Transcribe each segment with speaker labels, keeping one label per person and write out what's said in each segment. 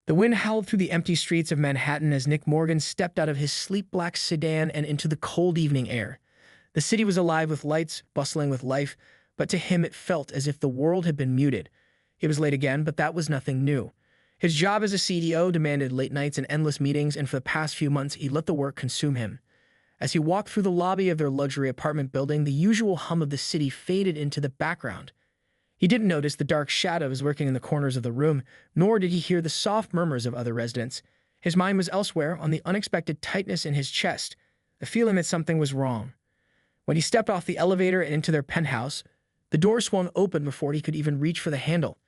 Speaker 1: The wind howled through the empty streets of Manhattan as Nick Morgan stepped out of his sleek-black sedan and into the cold evening air. The city was alive with lights, bustling with life, but to him it felt as if the world had been muted. It was late again, but that was nothing new. His job as a CDO demanded late nights and endless meetings, and for the past few months he let the work consume him. As he walked through the lobby of their luxury apartment building, the usual hum of the city faded into the background. He didn't notice the dark shadows lurking in the corners of the room, nor did he hear the soft murmurs of other residents. His mind was elsewhere, on the unexpected tightness in his chest, the feeling that something was wrong. When he stepped off the elevator and into their penthouse, the door swung open before he could even reach for the handle.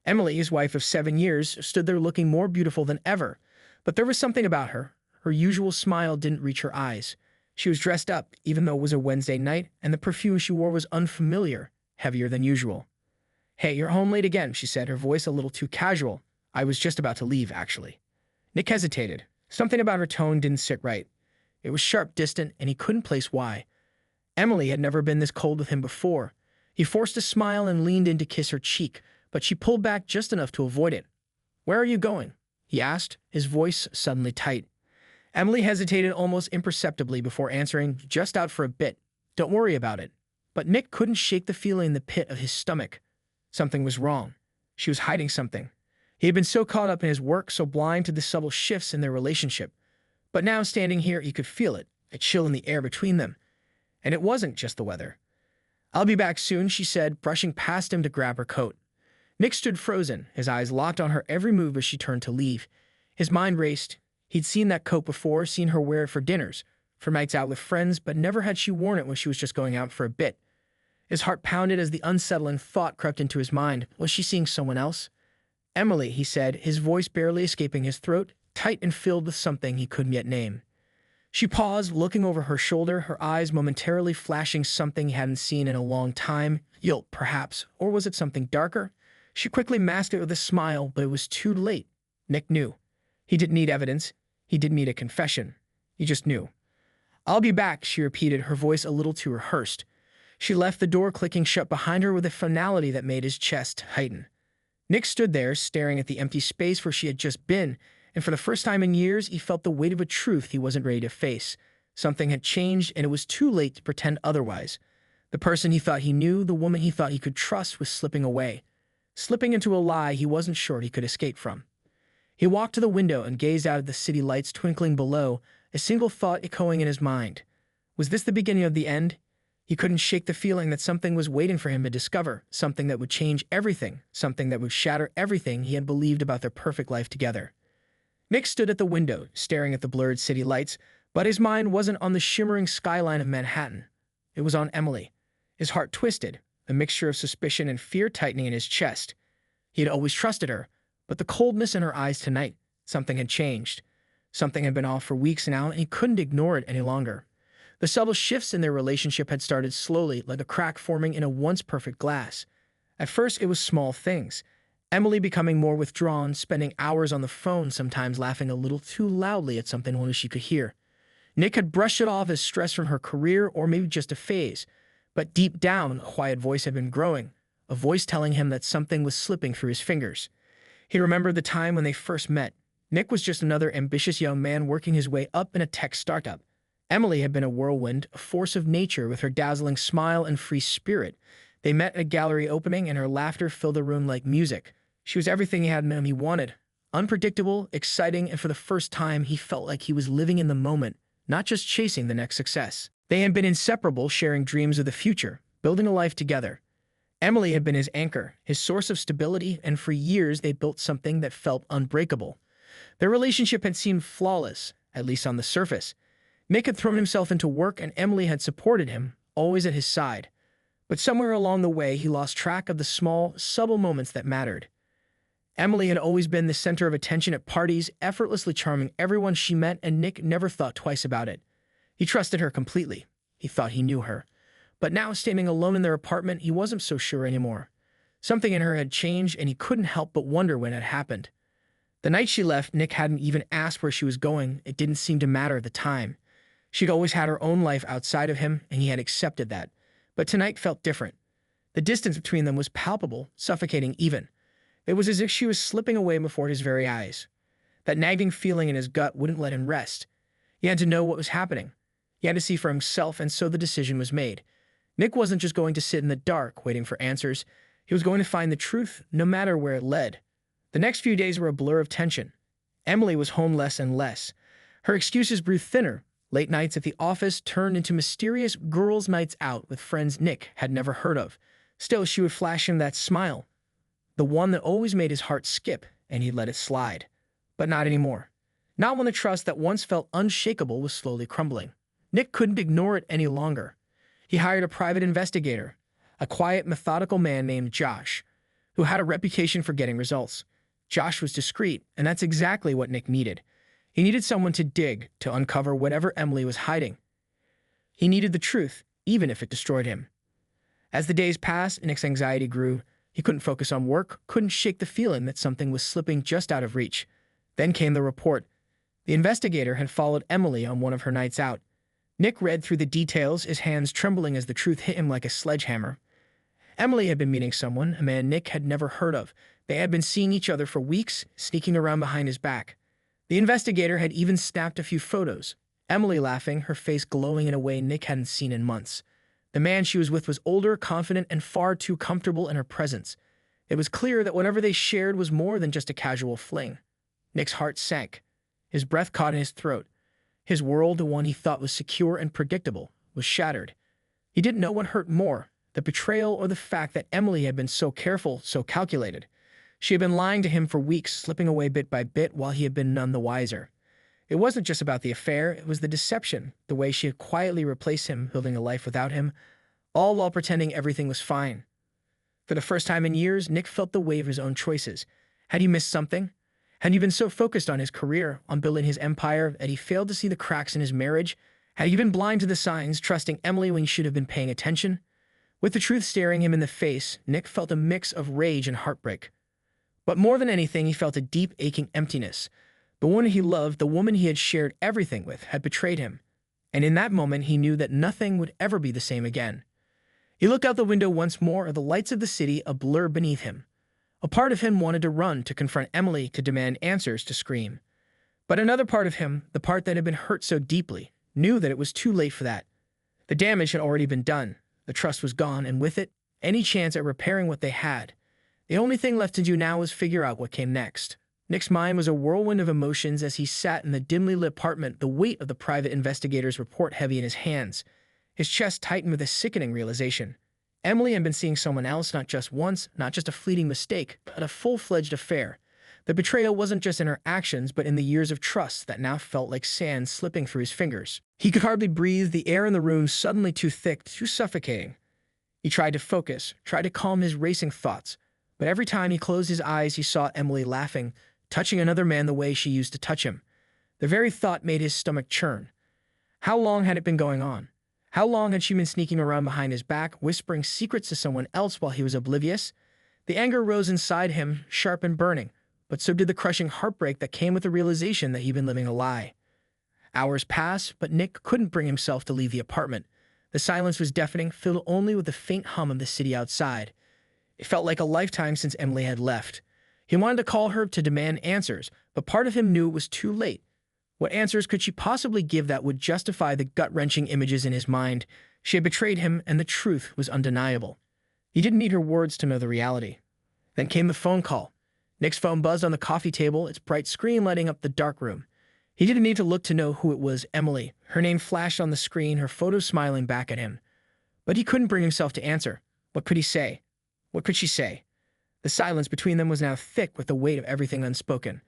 Speaker 1: Emily, his wife of 7 years, stood there looking more beautiful than ever, but there was something about her. Her usual smile didn't reach her eyes. She was dressed up, even though it was a Wednesday night, and the perfume she wore was unfamiliar, heavier than usual. "Hey, you're home late again," she said, her voice a little too casual. "I was just about to leave, actually." Nick hesitated. Something about her tone didn't sit right. It was sharp, distant, and he couldn't place why. Emily had never been this cold with him before. He forced a smile and leaned in to kiss her cheek, but she pulled back just enough to avoid it. "Where are you going?" he asked, his voice suddenly tight. Emily hesitated almost imperceptibly before answering, "Just out for a bit. Don't worry about it." But Nick couldn't shake the feeling in the pit of his stomach. Something was wrong. She was hiding something. He had been so caught up in his work, so blind to the subtle shifts in their relationship. But now, standing here, he could feel it, a chill in the air between them. And it wasn't just the weather. "I'll be back soon," she said, brushing past him to grab her coat. Nick stood frozen, his eyes locked on her every move as she turned to leave. His mind raced. He'd seen that coat before, seen her wear it for dinners, for nights out with friends, but never had she worn it when she was just going out for a bit. His heart pounded as the unsettling thought crept into his mind. Was she seeing someone else? "Emily," he said, his voice barely escaping his throat, tight and filled with something he couldn't yet name. She paused, looking over her shoulder, her eyes momentarily flashing something he hadn't seen in a long time. Guilt, perhaps, or was it something darker? She quickly masked it with a smile, but it was too late. Nick knew. He didn't need evidence. He didn't need a confession. He just knew. "I'll be back," she repeated, her voice a little too rehearsed. She left the door clicking shut behind her with a finality that made his chest tighten. Nick stood there, staring at the empty space where she had just been, and for the first time in years, he felt the weight of a truth he wasn't ready to face. Something had changed, and it was too late to pretend otherwise. The person he thought he knew, the woman he thought he could trust, was slipping away. Slipping into a lie he wasn't sure he could escape from. He walked to the window and gazed out at the city lights twinkling below, a single thought echoing in his mind. Was this the beginning of the end? He couldn't shake the feeling that something was waiting for him to discover, something that would change everything, something that would shatter everything he had believed about their perfect life together. Nick stood at the window, staring at the blurred city lights, but his mind wasn't on the shimmering skyline of Manhattan. It was on Emily. His heart twisted, a mixture of suspicion and fear tightening in his chest. He had always trusted her, but the coldness in her eyes tonight, something had changed. Something had been off for weeks now, and he couldn't ignore it any longer. The subtle shifts in their relationship had started slowly, like a crack forming in a once-perfect glass. At first, it was small things. Emily becoming more withdrawn, spending hours on the phone, sometimes laughing a little too loudly at something only she could hear. Nick had brushed it off as stress from her career or maybe just a phase. But deep down, a quiet voice had been growing, a voice telling him that something was slipping through his fingers. He remembered the time when they first met. Nick was just another ambitious young man working his way up in a tech startup. Emily had been a whirlwind, a force of nature with her dazzling smile and free spirit. They met at a gallery opening, and her laughter filled the room like music. She was everything he had known he wanted. Unpredictable, exciting, and for the first time, he felt like he was living in the moment, not just chasing the next success. They had been inseparable, sharing dreams of the future, building a life together. Emily had been his anchor, his source of stability, and for years they built something that felt unbreakable. Their relationship had seemed flawless, at least on the surface. Nick had thrown himself into work, and Emily had supported him, always at his side. But somewhere along the way, he lost track of the small, subtle moments that mattered. Emily had always been the center of attention at parties, effortlessly charming everyone she met, and Nick never thought twice about it. He trusted her completely. He thought he knew her. But now, standing alone in their apartment, he wasn't so sure anymore. Something in her had changed, and he couldn't help but wonder when it happened. The night she left, Nick hadn't even asked where she was going. It didn't seem to matter at the time. She'd always had her own life outside of him, and he had accepted that. But tonight felt different. The distance between them was palpable, suffocating even. It was as if she was slipping away before his very eyes. That nagging feeling in his gut wouldn't let him rest. He had to know what was happening. He had to see for himself, and so the decision was made. Nick wasn't just going to sit in the dark, waiting for answers. He was going to find the truth, no matter where it led. The next few days were a blur of tension. Emily was home less and less. Her excuses grew thinner. Late nights at the office turned into mysterious girls' nights out with friends Nick had never heard of. Still, she would flash him that smile, the one that always made his heart skip, and he'd let it slide. But not anymore. Not when the trust that once felt unshakable was slowly crumbling. Nick couldn't ignore it any longer. He hired a private investigator, a quiet, methodical man named Josh, who had a reputation for getting results. Josh was discreet, and that's exactly what Nick needed. He needed someone to dig, to uncover whatever Emily was hiding. He needed the truth, even if it destroyed him. As the days passed, Nick's anxiety grew. He couldn't focus on work, couldn't shake the feeling that something was slipping just out of reach. Then came the report. The investigator had followed Emily on one of her nights out. Nick read through the details, his hands trembling as the truth hit him like a sledgehammer. Emily had been meeting someone, a man Nick had never heard of. They had been seeing each other for weeks, sneaking around behind his back. The investigator had even snapped a few photos. Emily laughing, her face glowing in a way Nick hadn't seen in months. The man she was with was older, confident, and far too comfortable in her presence. It was clear that whatever they shared was more than just a casual fling. Nick's heart sank. His breath caught in his throat. His world, the one he thought was secure and predictable, was shattered. He didn't know what hurt more, the betrayal or the fact that Emily had been so careful, so calculated. She had been lying to him for weeks, slipping away bit by bit while he had been none the wiser. It wasn't just about the affair, it was the deception, the way she had quietly replaced him, building a life without him, all while pretending everything was fine. For the first time in years, Nick felt the weight of his own choices. Had he missed something? Had he been so focused on his career, on building his empire, that he failed to see the cracks in his marriage? Had he been blind to the signs, trusting Emily when he should have been paying attention? With the truth staring him in the face, Nick felt a mix of rage and heartbreak. But more than anything, he felt a deep, aching emptiness. The woman he loved, the woman he had shared everything with, had betrayed him. And in that moment, he knew that nothing would ever be the same again. He looked out the window once more, the lights of the city a blur beneath him. A part of him wanted to run, to confront Emily, to demand answers, to scream. But another part of him, the part that had been hurt so deeply, knew that it was too late for that. The damage had already been done. The trust was gone, and with it, any chance at repairing what they had. The only thing left to do now was figure out what came next. Nick's mind was a whirlwind of emotions as he sat in the dimly lit apartment, the weight of the private investigator's report heavy in his hands. His chest tightened with a sickening realization. Emily had been seeing someone else, not just once, not just a fleeting mistake, but a full-fledged affair. The betrayal wasn't just in her actions, but in the years of trust that now felt like sand slipping through his fingers. He could hardly breathe, the air in the room suddenly too thick, too suffocating. He tried to focus, tried to calm his racing thoughts, but every time he closed his eyes, he saw Emily laughing, touching another man the way she used to touch him. The very thought made his stomach churn. How long had it been going on? How long had she been sneaking around behind his back, whispering secrets to someone else while he was oblivious? The anger rose inside him, sharp and burning, but so did the crushing heartbreak that came with the realization that he'd been living a lie. Hours passed, but Nick couldn't bring himself to leave the apartment. The silence was deafening, filled only with the faint hum of the city outside. It felt like a lifetime since Emily had left. He wanted to call her to demand answers, but part of him knew it was too late. What answers could she possibly give that would justify the gut-wrenching images in his mind? She had betrayed him, and the truth was undeniable. He didn't need her words to know the reality. Then came the phone call. Nick's phone buzzed on the coffee table, its bright screen lighting up the dark room. He didn't need to look to know who it was, Emily. Her name flashed on the screen, her photo smiling back at him. But he couldn't bring himself to answer. What could he say? What could she say? The silence between them was now thick with the weight of everything unspoken.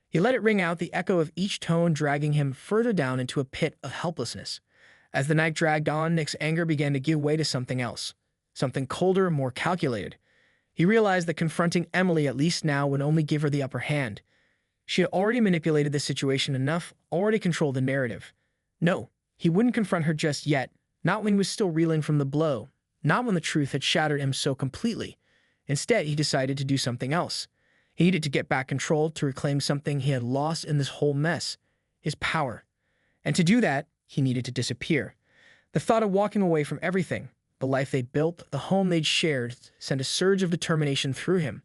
Speaker 1: He let it ring out, the echo of each tone dragging him further down into a pit of helplessness. As the night dragged on, Nick's anger began to give way to something else, something colder, more calculated. He realized that confronting Emily at least now would only give her the upper hand. She had already manipulated the situation enough, already controlled the narrative. No, he wouldn't confront her just yet, not when he was still reeling from the blow, not when the truth had shattered him so completely. Instead, he decided to do something else. He needed to get back control, to reclaim something he had lost in this whole mess, his power. And to do that, he needed to disappear. The thought of walking away from everything, the life they'd built, the home they'd shared, sent a surge of determination through him.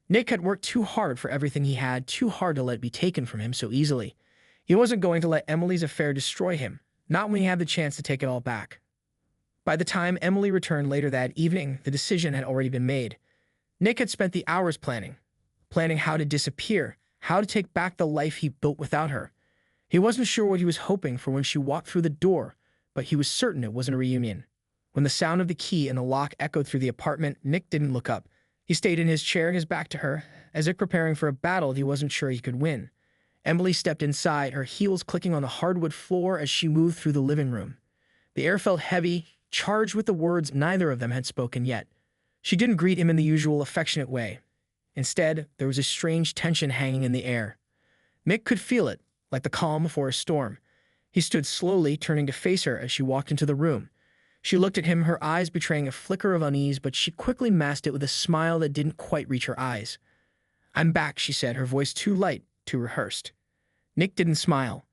Speaker 1: Nick had worked too hard for everything he had, too hard to let it be taken from him so easily. He wasn't going to let Emily's affair destroy him, not when he had the chance to take it all back. By the time Emily returned later that evening, the decision had already been made. Nick had spent the hours planning how to disappear, how to take back the life he built without her. He wasn't sure what he was hoping for when she walked through the door, but he was certain it wasn't a reunion. When the sound of the key in the lock echoed through the apartment, Nick didn't look up. He stayed in his chair, his back to her, as if preparing for a battle he wasn't sure he could win. Emily stepped inside, her heels clicking on the hardwood floor as she moved through the living room. The air felt heavy, charged with the words neither of them had spoken yet. She didn't greet him in the usual affectionate way. Instead, there was a strange tension hanging in the air. Mick could feel it, like the calm before a storm. He stood slowly, turning to face her as she walked into the room. She looked at him, her eyes betraying a flicker of unease, but she quickly masked it with a smile that didn't quite reach her eyes. "I'm back," she said, her voice too light, too rehearsed. Nick didn't smile.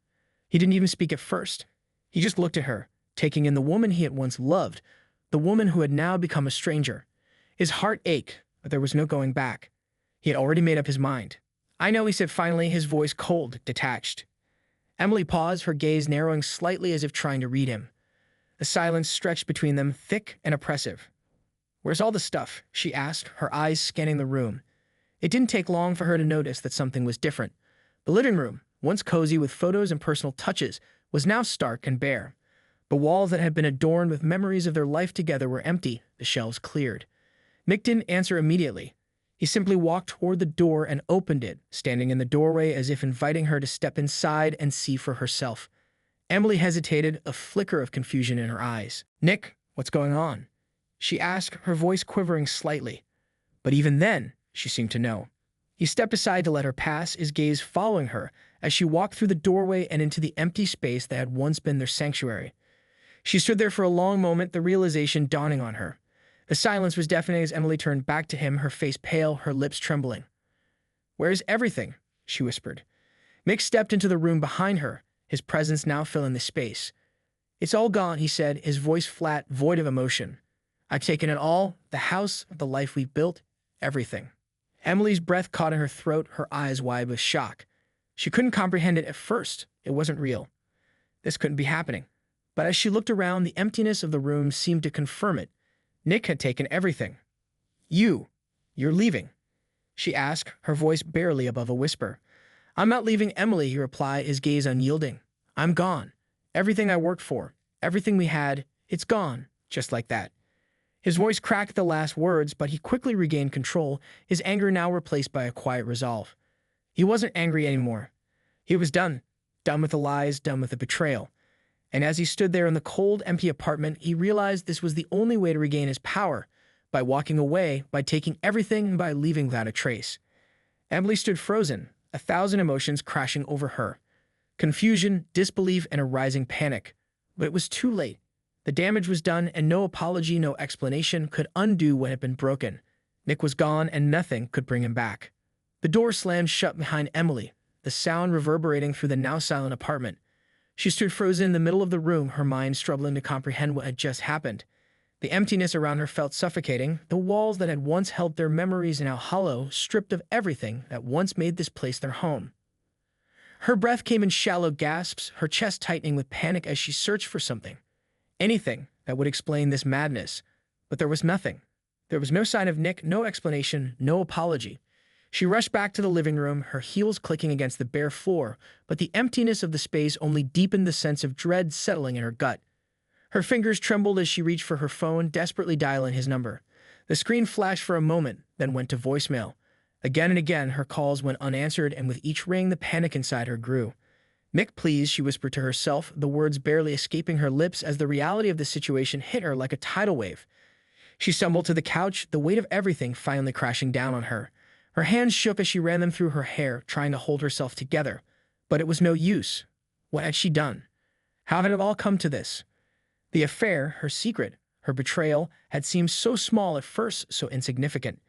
Speaker 1: He didn't even speak at first. He just looked at her, taking in the woman he had once loved, the woman who had now become a stranger. His heart ached, but there was no going back. He had already made up his mind. "I know," he said finally, his voice cold, detached. Emily paused, her gaze narrowing slightly as if trying to read him. The silence stretched between them, thick and oppressive. "Where's all the stuff?" she asked, her eyes scanning the room. It didn't take long for her to notice that something was different. The living room, once cozy with photos and personal touches, was now stark and bare. The walls that had been adorned with memories of their life together were empty, the shelves cleared. Mick didn't answer immediately. He simply walked toward the door and opened it, standing in the doorway as if inviting her to step inside and see for herself. Emily hesitated, a flicker of confusion in her eyes. "Nick, what's going on?" she asked, her voice quivering slightly. But even then, she seemed to know. He stepped aside to let her pass, his gaze following her as she walked through the doorway and into the empty space that had once been their sanctuary. She stood there for a long moment, the realization dawning on her. The silence was deafening as Emily turned back to him, her face pale, her lips trembling. "Where's everything?" she whispered. Mick stepped into the room behind her, his presence now filling the space. "It's all gone," he said, his voice flat, void of emotion. "I've taken it all, the house, the life we've built, everything." Emily's breath caught in her throat, her eyes wide with shock. She couldn't comprehend it at first. It wasn't real. This couldn't be happening. But as she looked around, the emptiness of the room seemed to confirm it. Nick had taken everything. You're leaving?" she asked, her voice barely above a whisper. "I'm not leaving, Emily," he replied, his gaze unyielding. "I'm gone. Everything I worked for, everything we had, it's gone, just like that." His voice cracked the last words, but he quickly regained control, his anger now replaced by a quiet resolve. He wasn't angry anymore. He was done with the lies, done with the betrayal. And as he stood there in the cold, empty apartment, he realized this was the only way to regain his power, by walking away, by taking everything, and by leaving without a trace. Emily stood frozen, 1,000 emotions crashing over her. Confusion, disbelief, and a rising panic. But it was too late. The damage was done, and no apology, no explanation could undo what had been broken. Nick was gone, and nothing could bring him back. The door slammed shut behind Emily, the sound reverberating through the now silent apartment. She stood frozen in the middle of the room, her mind struggling to comprehend what had just happened. The emptiness around her felt suffocating, the walls that had once held their memories now hollow, stripped of everything that once made this place their home. Her breath came in shallow gasps, her chest tightening with panic as she searched for something. Anything that would explain this madness. But there was nothing. There was no sign of Nick, no explanation, no apology. She rushed back to the living room, her heels clicking against the bare floor, but the emptiness of the space only deepened the sense of dread settling in her gut. Her fingers trembled as she reached for her phone, desperately dialing his number. The screen flashed for a moment, then went to voicemail. Again and again, her calls went unanswered, and with each ring, the panic inside her grew. "Mick, please," she whispered to herself, the words barely escaping her lips as the reality of the situation hit her like a tidal wave. She stumbled to the couch, the weight of everything finally crashing down on her. Her hands shook as she ran them through her hair, trying to hold herself together. But it was no use. What had she done? How had it all come to this? The affair, her secret, her betrayal, had seemed so small at first, so insignificant.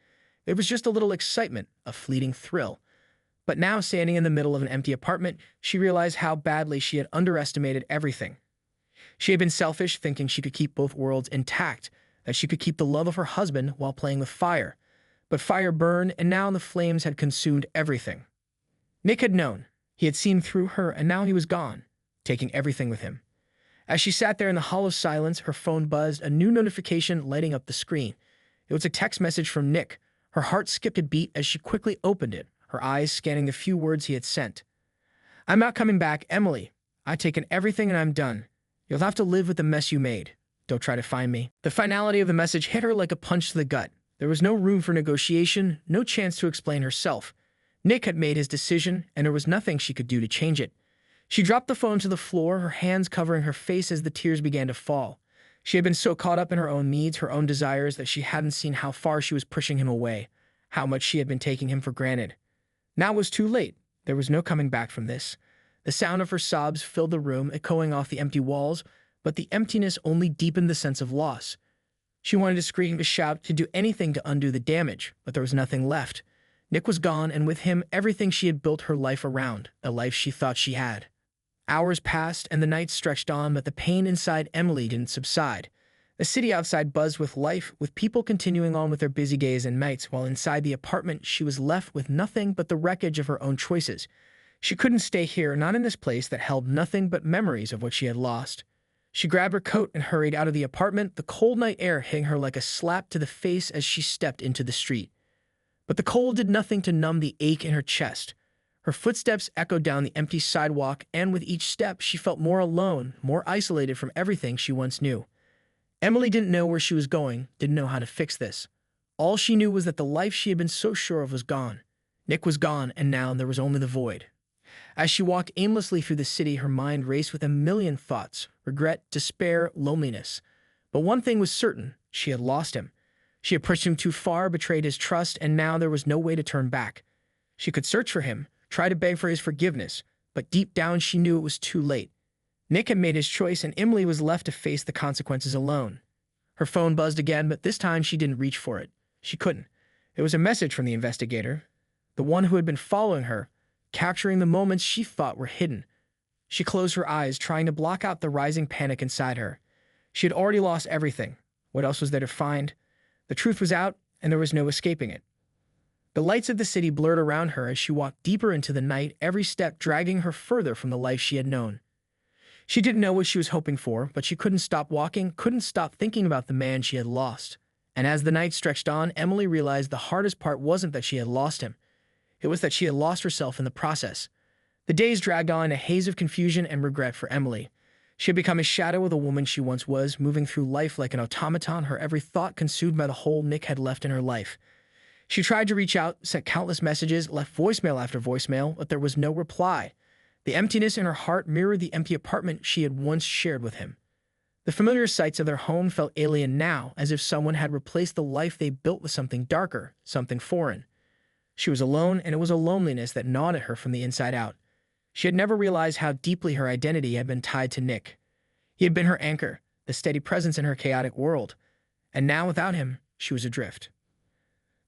Speaker 1: It was just a little excitement, a fleeting thrill. But now, standing in the middle of an empty apartment, she realized how badly she had underestimated everything. She had been selfish, thinking she could keep both worlds intact, that she could keep the love of her husband while playing with fire. But fire burned, and now the flames had consumed everything. Nick had known. He had seen through her, and now he was gone, taking everything with him. As she sat there in the hollow silence, her phone buzzed, a new notification lighting up the screen. It was a text message from Nick. Her heart skipped a beat as she quickly opened it, her eyes scanning the few words he had sent. "I'm not coming back, Emily. I've taken everything and I'm done. You'll have to live with the mess you made. Don't try to find me." The finality of the message hit her like a punch to the gut. There was no room for negotiation, no chance to explain herself. Nick had made his decision, and there was nothing she could do to change it. She dropped the phone to the floor, her hands covering her face as the tears began to fall. She had been so caught up in her own needs, her own desires, that she hadn't seen how far she was pushing him away, how much she had been taking him for granted. Now it was too late. There was no coming back from this. The sound of her sobs filled the room, echoing off the empty walls, but the emptiness only deepened the sense of loss. She wanted to scream, to shout, to do anything to undo the damage, but there was nothing left. Nick was gone, and with him, everything she had built her life around, the life she thought she had. Hours passed, and the nights stretched on, but the pain inside Emily didn't subside. The city outside buzzed with life, with people continuing on with their busy days and nights, while inside the apartment she was left with nothing but the wreckage of her own choices. She couldn't stay here, not in this place that held nothing but memories of what she had lost. She grabbed her coat and hurried out of the apartment, the cold night air hitting her like a slap to the face as she stepped into the street. But the cold did nothing to numb the ache in her chest. Her footsteps echoed down the empty sidewalk, and with each step she felt more alone, more isolated from everything she once knew. Emily didn't know where she was going, didn't know how to fix this. All she knew was that the life she had been so sure of was gone. Nick was gone, and now there was only the void. As she walked aimlessly through the city, her mind raced with a million thoughts, regret, despair, loneliness. But one thing was certain, she had lost him. She had pushed him too far, betrayed his trust, and now there was no way to turn back. She could search for him, try to beg for his forgiveness, but deep down she knew it was too late. Nick had made his choice, and Emily was left to face the consequences alone. Her phone buzzed again, but this time she didn't reach for it. She couldn't. It was a message from the investigator, the one who had been following her, capturing the moments she thought were hidden. She closed her eyes, trying to block out the rising panic inside her. She had already lost everything. What else was there to find? The truth was out, and there was no escaping it. The lights of the city blurred around her as she walked deeper into the night, every step dragging her further from the life she had known. She didn't know what she was hoping for, but she couldn't stop walking, couldn't stop thinking about the man she had lost. And as the night stretched on, Emily realized the hardest part wasn't that she had lost him. It was that she had lost herself in the process. The days dragged on, a haze of confusion and regret for Emily. She had become a shadow of the woman she once was, moving through life like an automaton, her every thought consumed by the hole Nick had left in her life. She tried to reach out, sent countless messages, left voicemail after voicemail, but there was no reply. The emptiness in her heart mirrored the empty apartment she had once shared with him. The familiar sights of their home felt alien now, as if someone had replaced the life they built with something darker, something foreign. She was alone, and it was a loneliness that gnawed at her from the inside out. She had never realized how deeply her identity had been tied to Nick. He had been her anchor, the steady presence in her chaotic world. And now, without him, she was adrift.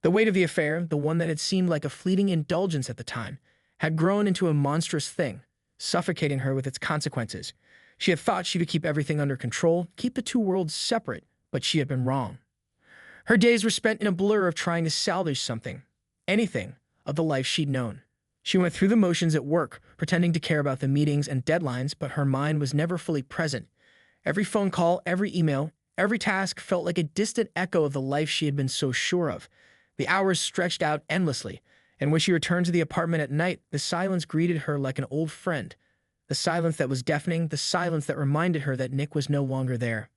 Speaker 1: The weight of the affair, the one that had seemed like a fleeting indulgence at the time, had grown into a monstrous thing, suffocating her with its consequences. She had thought she could keep everything under control, keep the two worlds separate, but she had been wrong. Her days were spent in a blur of trying to salvage something, anything, of the life she'd known. She went through the motions at work, pretending to care about the meetings and deadlines, but her mind was never fully present. Every phone call, every email, every task felt like a distant echo of the life she had been so sure of. The hours stretched out endlessly, and when she returned to the apartment at night, the silence greeted her like an old friend. The silence that was deafening, the silence that reminded her that Nick was no longer there.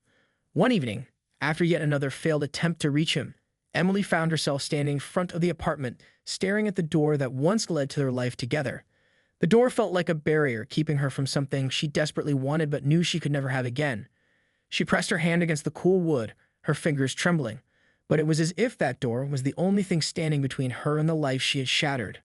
Speaker 1: One evening, after yet another failed attempt to reach him, Emily found herself standing in front of the apartment, staring at the door that once led to their life together. The door felt like a barrier, keeping her from something she desperately wanted but knew she could never have again. She pressed her hand against the cool wood, her fingers trembling. But it was as if that door was the only thing standing between her and the life she had shattered.